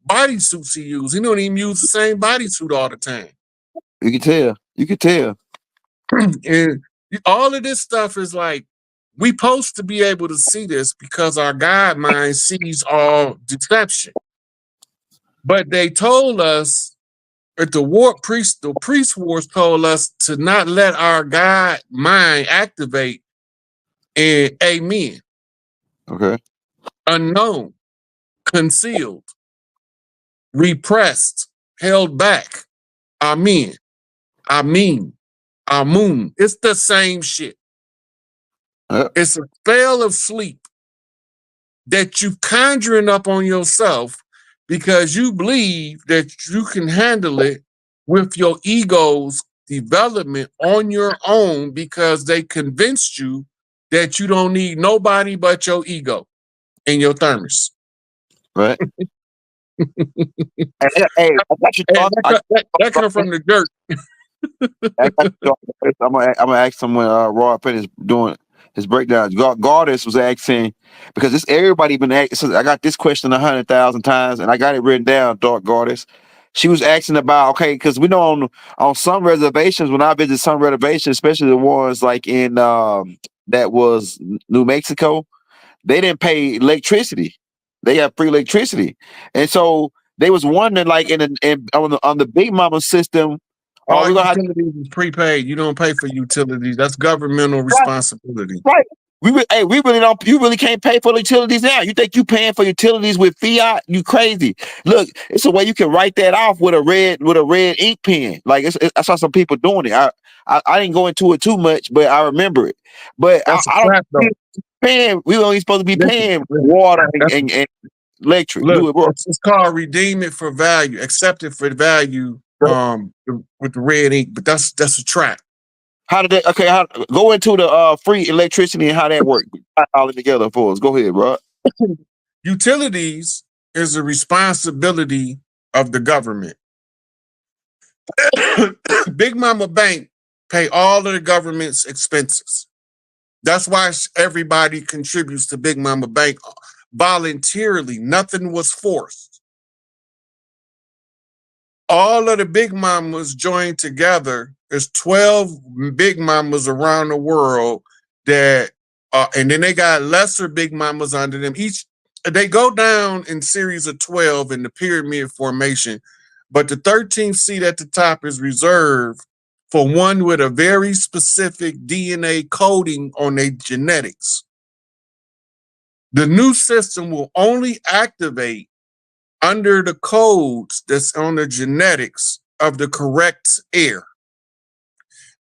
bodysuits he used. He don't even use the same bodysuit all the time. You can tell. You can tell. And all of this stuff is like, we supposed to be able to see this because our God mind sees all deception. But they told us at the priest wars told us to not let our God mind activate. And amen. Okay. Unknown, concealed, repressed, held back. Amen. Amen. Amun. It's the same shit. It's a spell of sleep that you conjuring up on yourself because you believe that you can handle it with your ego's development on your own because they convinced you that you don't need nobody but your ego and your thermos. Right. Hey, that come from the dirt. I'm gonna ask someone. Raw Finish doing his breakdowns. Goddess was asking because this everybody been asking. I got this question 100,000 times, and I got it written down. Dark Goddess. She was asking about because we know on some reservations when I visit some reservations, especially the ones like in that was New Mexico, they didn't pay electricity. They got free electricity, and so they was wondering like on the Big Mama system. All utilities is prepaid. You don't pay for utilities. That's governmental responsibility. Right. We really don't. You really can't pay for utilities now. You think you paying for utilities with fiat? You crazy? Look, it's a way you can write that off with a red ink pen. Like I saw some people doing it. I didn't go into it too much, but I remember it. But I don't paying. We only supposed to be paying water and electric. Look, it's called redeem it for value, accept it for value. With the red ink, but that's a trap. How did that? Okay, go into the free electricity and how that works. All it together for us. Go ahead, bro. Utilities is a responsibility of the government. Big Mama Bank pay all of the government's expenses. That's why everybody contributes to Big Mama Bank voluntarily. Nothing was forced. All of the Big Mamas joined together. There's 12 Big Mamas around the world that, and then they got lesser Big Mamas under them. They go down in series of 12 in the pyramid formation, but the 13th seat at the top is reserved for one with a very specific DNA coding on their genetics. The new system will only activate under the codes that's on the genetics of the correct heir.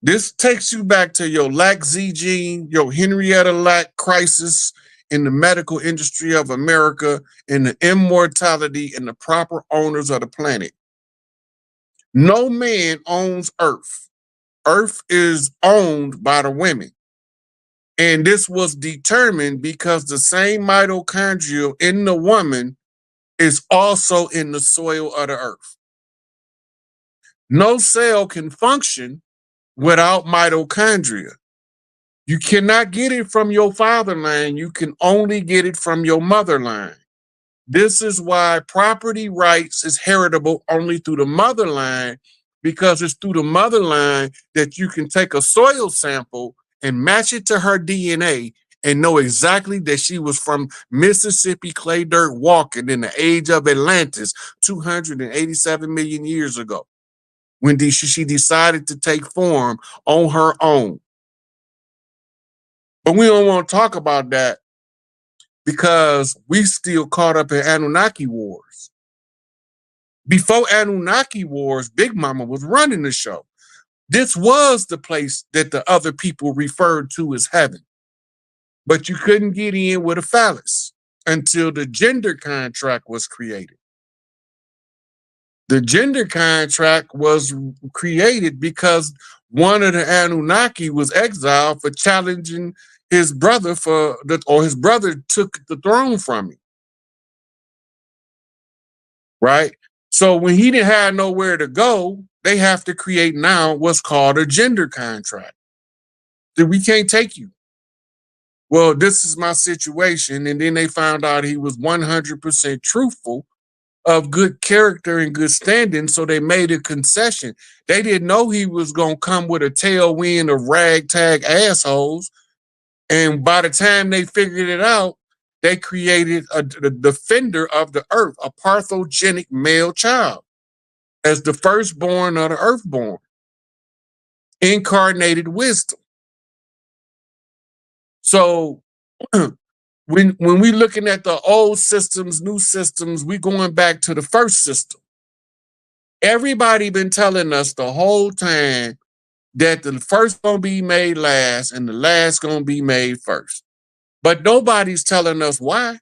This takes you back to your Lack Z gene, your Henrietta Lack crisis in the medical industry of America, and the immortality and the proper owners of the planet. No man owns Earth. Earth is owned by the women. And this was determined because the same mitochondria in the woman is also in the soil of the earth. No cell can function without mitochondria. You cannot get it from your father line. You can only get it from your mother line. This is why property rights is heritable only through the mother line, because it's through the mother line that you can take a soil sample and match it to her DNA and know exactly that she was from Mississippi clay dirt walking in the age of Atlantis 287 million years ago when she decided to take form on her own. But we don't want to talk about that because we still caught up in Anunnaki wars. Before Anunnaki wars, Big Mama was running the show. This was the place that the other people referred to as heaven. But you couldn't get in with a phallus until the gender contract was created. The gender contract was created because one of the Anunnaki was exiled for challenging his brother or his brother took the throne from him. Right? So when he didn't have nowhere to go, they have to create now what's called a gender contract. That we can't take you. Well, this is my situation. And then they found out he was 100% truthful. of good character and good standing, so they made a concession. They didn't know he was going to come with a tailwind of ragtag assholes. And by the time they figured it out, they created the defender of the earth, a parthogenic male child, as the firstborn of the earthborn, incarnated wisdom. So when we looking at the old systems, new systems, we going back to the first system. Everybody been telling us the whole time that the first gonna be made last and the last gonna be made first. But nobody's telling us why.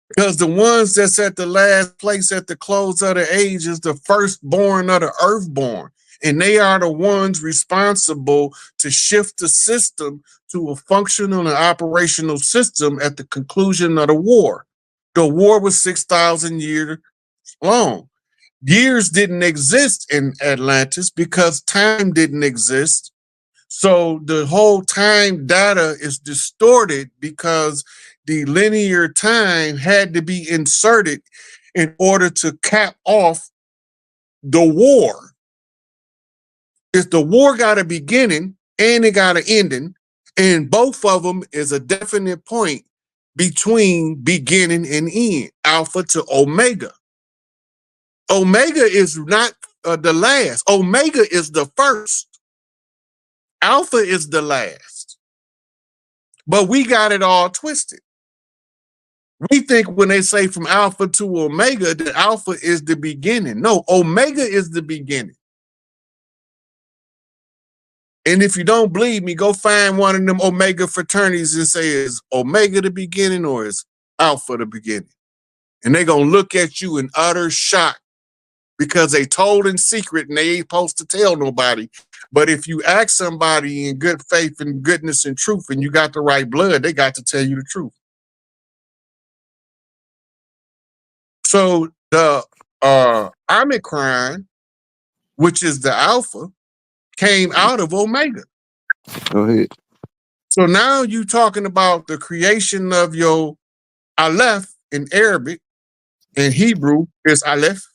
Because the ones that's at the last place at the close of the age is the firstborn of the earthborn. And they are the ones responsible to shift the system to a functional and operational system at the conclusion of the war. The war was 6,000 years long. Years didn't exist in Atlantis because time didn't exist. So the whole time data is distorted because the linear time had to be inserted in order to cap off the war. If the war got a beginning and it got an ending, and both of them is a definite point between beginning and end, alpha to omega. Omega is not the last. Omega is the first. Alpha is the last. But we got it all twisted. We think when they say from alpha to omega, that alpha is the beginning. No, omega is the beginning. And if you don't believe me, go find one of them omega fraternities and say, is omega the beginning or is alpha the beginning? And they're going to look at you in utter shock because they told in secret and they ain't supposed to tell nobody. But if you ask somebody in good faith and goodness and truth and you got the right blood, they got to tell you the truth. So the Omicron, which is the alpha, came out of omega. Go ahead. So now you talking about the creation of your Aleph in Arabic, in Hebrew is Aleph,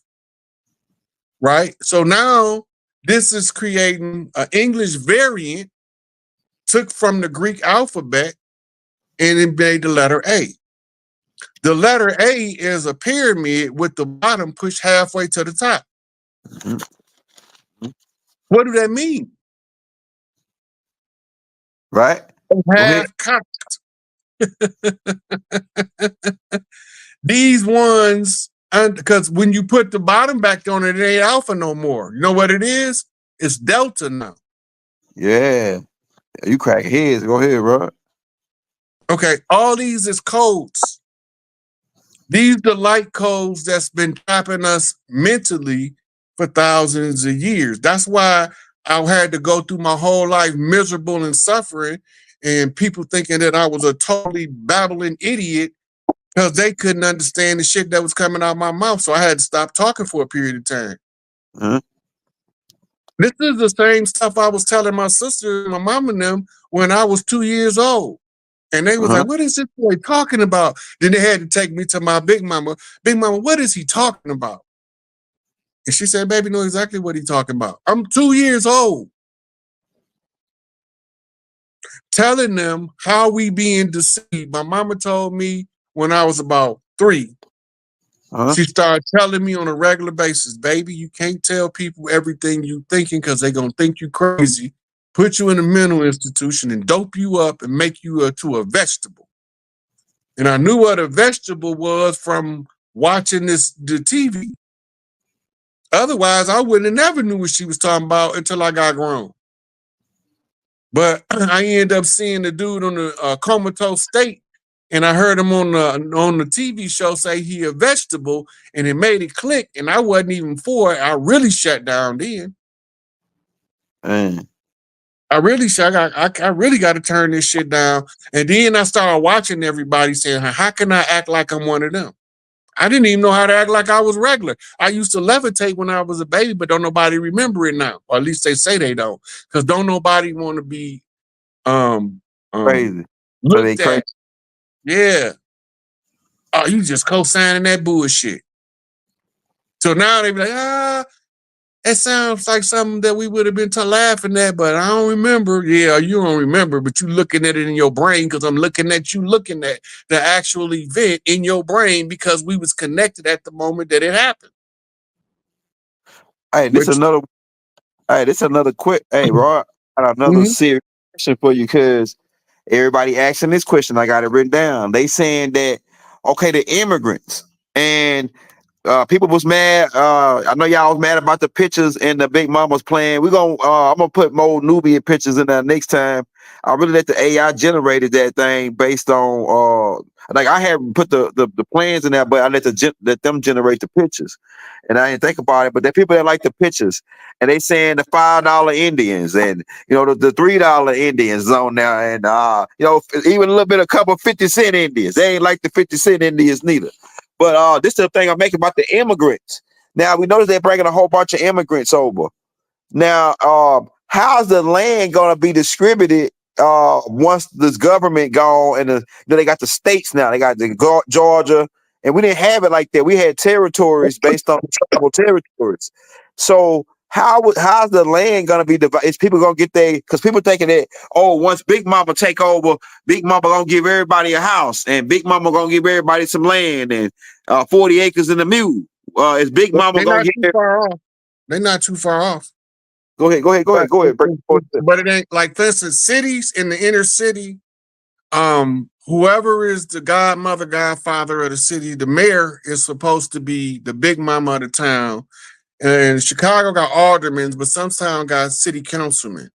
right? So now this is creating an English variant, took from the Greek alphabet, and it made the letter A. The letter A is a pyramid with the bottom pushed halfway to the top. What do that mean? Right. Half cocked. These ones, because when you put the bottom back on it, it ain't alpha no more. You know what it is? It's delta now. Yeah. You crack heads. Go ahead, bro. Okay, all these is codes. These the light codes that's been trapping us mentally for thousands of years. That's why I had to go through my whole life miserable and suffering, and people thinking that I was a totally babbling idiot because they couldn't understand the shit that was coming out of my mouth. So I had to stop talking for a period of time. This is the same stuff I was telling my sister and my mom and them when I was 2 years old. And they was like, what is this boy talking about? Then they had to take me to my big mama. Big mama, what is he talking about? And she said, baby, know exactly what he's talking about. I'm 2 years old. Telling them how we being deceived. My mama told me when I was about 3. She started telling me on a regular basis, baby, you can't tell people everything you thinking because they're going to think you crazy, put you in a mental institution and dope you up and make you to a vegetable. And I knew what a vegetable was from watching the TV. Otherwise, I wouldn't have never knew what she was talking about until I got grown. But I ended up seeing the dude on the comatose state, and I heard him on the TV show say he a vegetable, and it made it click, and I wasn't even for it. I really shut down then. I really got to turn this shit down. And then I started watching everybody saying, how can I act like I'm one of them? I didn't even know how to act like I was regular. I used to levitate when I was a baby, but don't nobody remember it now. Or at least they say they don't. Because don't nobody want to be crazy. Looked at. Yeah. oh, you just co-signing that bullshit. So now they be like, it sounds like something that we would have been laughing at, but I don't remember. Yeah, you don't remember, but you looking at it in your brain because I'm looking at you looking at the actual event in your brain because we was connected at the moment that it happened. Hey, this another. Hey, this another quick. Hey, Rod, I got another serious question for you because everybody asking this question. I got it written down. They saying that okay, the immigrants and people was mad. I know y'all was mad about the pictures and the Big Mama's playing. I'm gonna put more Nubian pictures in there next time. I really let the AI generated that thing based on like I haven't put the plans in there, but I let them generate the pictures. And I didn't think about it, but there are people that like the pictures, and they saying the $5 Indians and the $3 Indians on there, and even a little bit, a couple 50-cent Indians. They ain't like the 50-cent Indians neither. But this is the thing I'm making about the immigrants. Now we notice they're bringing a whole bunch of immigrants over. Now, how's the land gonna be distributed once this government gone and they got the states now? They got the Georgia, and we didn't have it like that. We had territories based on tribal territories. So how's the land gonna be divided? Is people gonna get because people thinking that once Big Mama take over, Big Mama gonna give everybody a house, and Big Mama gonna give everybody some land and 40 acres in the mule. Is Big Mama gonna get? They're not too far off. Go ahead. But it ain't like, for instance, cities in the inner city. Whoever is the godfather of the city, the mayor is supposed to be the big mama of the town. And Chicago got aldermen, but some town got city councilmen,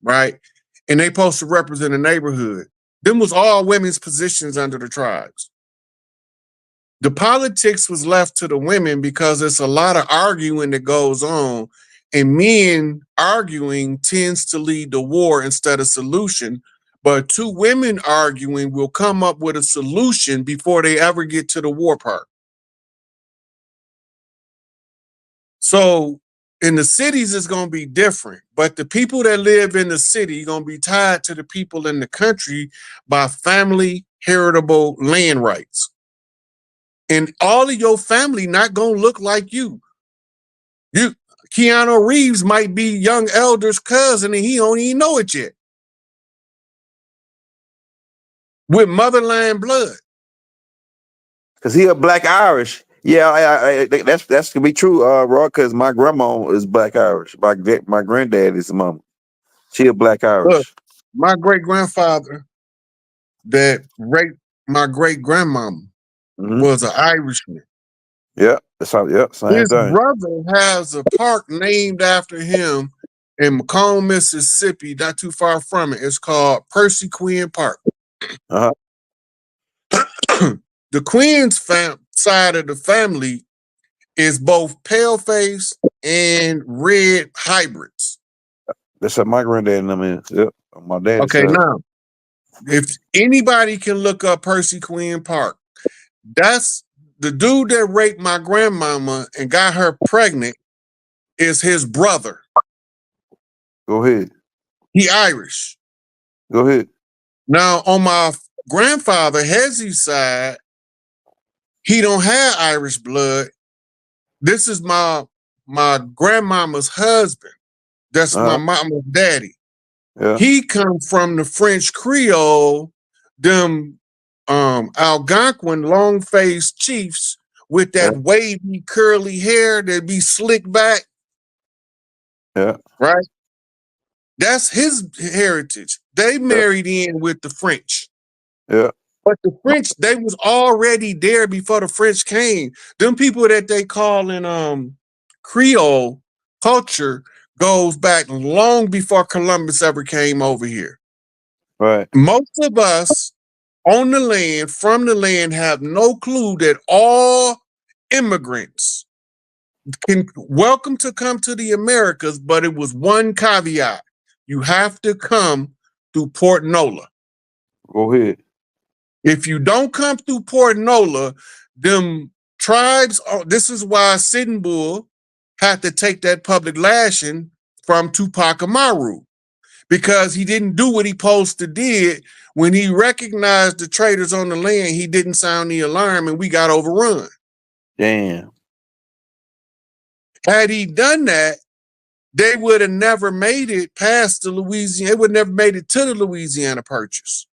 right? And they supposed to represent a neighborhood. Them was all women's positions under the tribes. The politics was left to the women because it's a lot of arguing that goes on, and men arguing tends to lead to war instead of solution. But two women arguing will come up with a solution before they ever get to the war part. So in the cities, it's going to be different. But the people that live in the city are going to be tied to the people in the country by family heritable land rights. And all of your family not going to look like you. Keanu Reeves might be young Elder's cousin and he don't even know it yet. With motherland blood. Because he a Black Irish. Yeah, that's gonna be true, Rod, because my grandma is Black Irish. My granddad is mama. She a Black Irish. Look, my great-grandfather that raped my great-grandmama was an Irishman. Yeah, same His thing. brother has a park named after him in Macomb, Mississippi, not too far from it. It's called Percy Quinn Park. The Quinn's side of the family is both pale-face and red hybrids. That's what my granddad and them is. Yep, my dad. Okay, now, if anybody can look up Percy Quinn Park, that's the dude that raped my grandmama and got her pregnant is his brother. Go ahead. He Irish. Go ahead. Now, on my grandfather Hezzy's side, he don't have Irish blood. This is my grandmama's husband. That's my mama's daddy. Yeah. He come from the French Creole, them Algonquin long-faced chiefs with that wavy curly hair that be slicked back. Yeah. Right? That's his heritage. They married in with the French. Yeah. But the French, they was already there before the French came. Them people that they call in Creole culture goes back long before Columbus ever came over here. Right. Most of us on the land, from the land, have no clue that all immigrants can welcome to come to the Americas, but it was one caveat. You have to come through Port Nola. Go ahead. If you don't come through Port Nola, them tribes, this is why Sitting Bull had to take that public lashing from Tupac Amaru, because he didn't do what he supposed to did. When he recognized the traders on the land, he didn't sound the alarm and we got overrun. Damn. Had he done that, they would have never made it past the Louisiana. It would never made it to the Louisiana Purchase.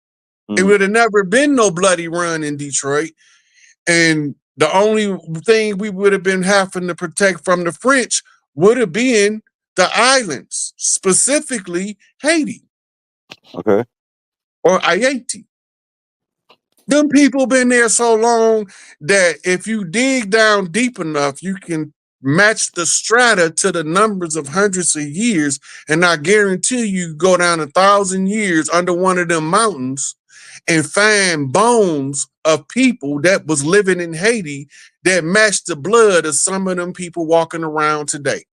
It would have never been no bloody run in Detroit. And the only thing we would have been having to protect from the French would have been the islands, specifically Haiti. Okay. Or Haiti. Them people been there so long that if you dig down deep enough, you can match the strata to the numbers of hundreds of years. And I guarantee you go down 1,000 years under one of them mountains and find bones of people that was living in Haiti that matched the blood of some of them people walking around today.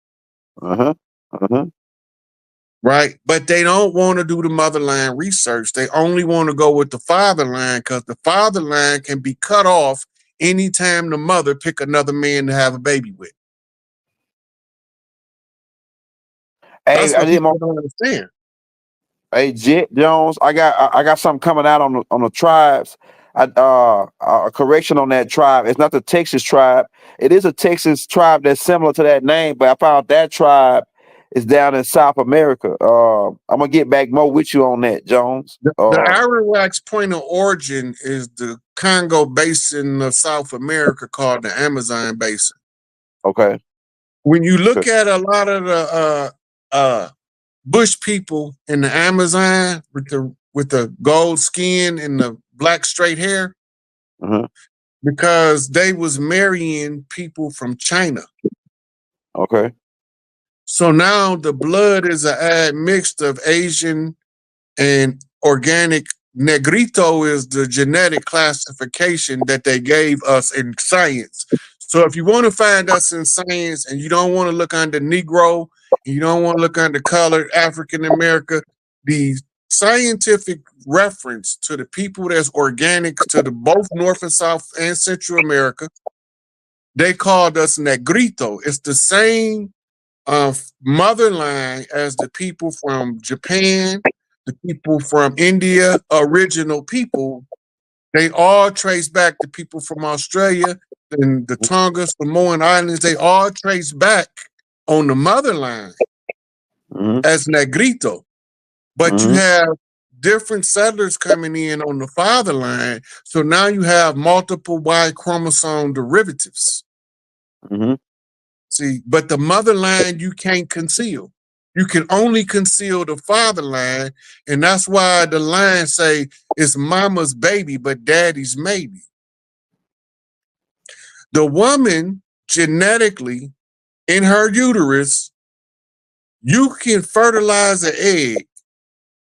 Right? But they don't want to do the motherland research. They only want to go with the fatherland because the fatherland can be cut off anytime the mother pick another man to have a baby with. Hey, That's what people don't understand. Hey, Jet Jones, I got something coming out on the tribes. A correction on that tribe. It's not the Texas tribe. It is a Texas tribe that's similar to that name, but I found that tribe is down in South America. I'm gonna get back more with you on that, Jones. The Arawak's point of origin is the Congo basin of South America called the Amazon basin. Okay. When you look at a lot of the bush people in the Amazon with the gold skin and the black straight hair, because they was marrying people from China. Okay. So now the blood is an admixed of Asian and organic. Negrito is the genetic classification that they gave us in science. So if you want to find us in science and you don't want to look under Negro, and you don't want to look under colored African America, the scientific reference to the people that's organic to the both North and South and Central America, they called us Negrito. It's the same motherline as the people from Japan, the people from India, original people. They all trace back to people from Australia and the Tonga, Samoan Islands. They all trace back on the motherline as Negrito. But you have different settlers coming in on the fatherline. So now you have multiple Y chromosome derivatives. See, but the motherline you can't conceal. You can only conceal the fatherline, and that's why the lines say it's mama's baby, but daddy's maybe. The woman genetically in her uterus, you can fertilize an egg.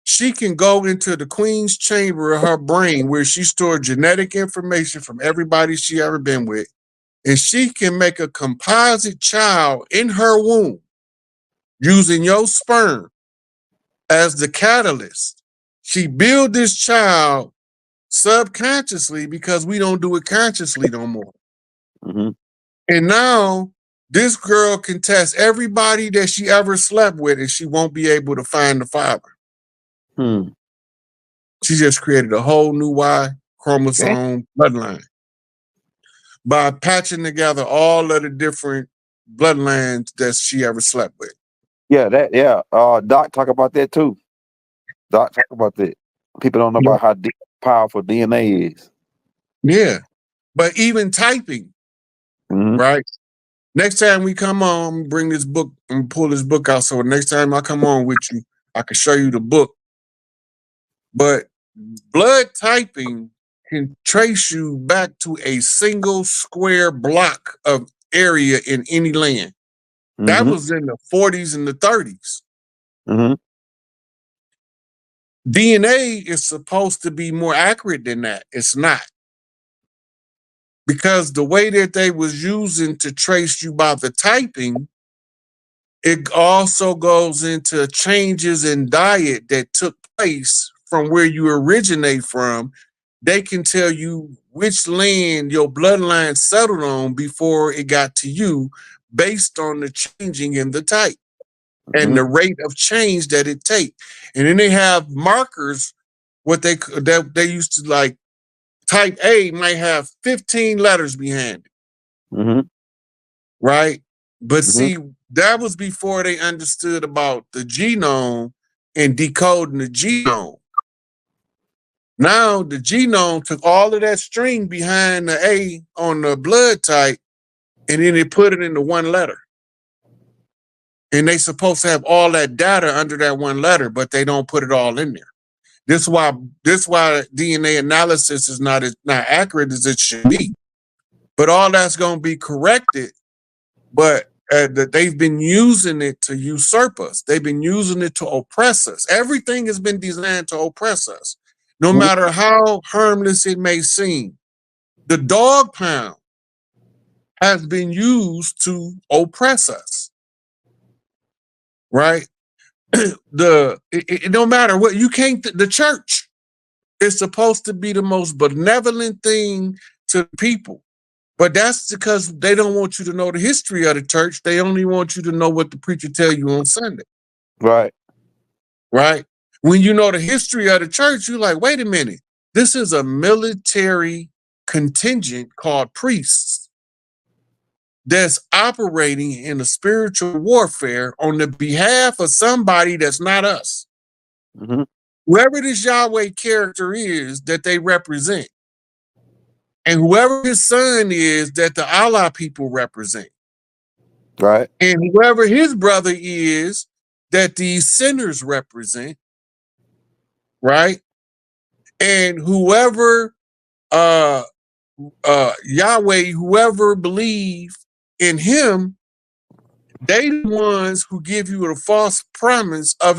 She can go into the queen's chamber of her brain where she stored genetic information from everybody she ever been with. And she can make a composite child in her womb using your sperm as the catalyst. She built this child subconsciously because we don't do it consciously no more. And now this girl can test everybody that she ever slept with and she won't be able to find the father. She just created a whole new Y chromosome bloodline by patching together all of the different bloodlines that she ever slept with. Doc talk about that too. Doc talk about that. People don't know about how powerful DNA is. Yeah. But even typing, right? Next time we come on, bring this book and pull this book out. So next time I come on with you, I can show you the book. But blood typing can trace you back to a single square block of area in any land. That was in the 40s and the 30s. DNA is supposed to be more accurate than that. It's not. Because the way that they was using to trace you by the typing, it also goes into changes in diet that took place from where you originate from. They can tell you which land your bloodline settled on before it got to you based on the changing in the type. and the rate of change that it take. And then they have markers, what they used to like. Type A might have 15 letters behind it, right? But see, that was before they understood about the genome and decoding the genome. Now the genome took all of that string behind the A on the blood type, and then they put it into one letter. And they supposed to have all that data under that one letter, but they don't put it all in there. This why DNA analysis is not as accurate as it should be. But all that's going to be corrected. But that they've been using it to usurp us. They've been using it to oppress us. Everything has been designed to oppress us, no matter how harmless it may seem. The dog pound has been used to oppress us, right? It no matter what, you can't. The church is supposed to be the most benevolent thing to people. But that's because they don't want you to know the history of the church. They only want you to know what the preacher tell you on Sunday. Right. Right? When you know the history of the church, you're like, wait a minute. This is a military contingent called priests that's operating in a spiritual warfare on the behalf of somebody that's not us. Whoever this Yahweh character is that they represent. And whoever his son is that the Allah people represent. Right. And whoever his brother is that these sinners represent. Right. And whoever Yahweh, whoever believe in him, they the ones who give you a false promise of it.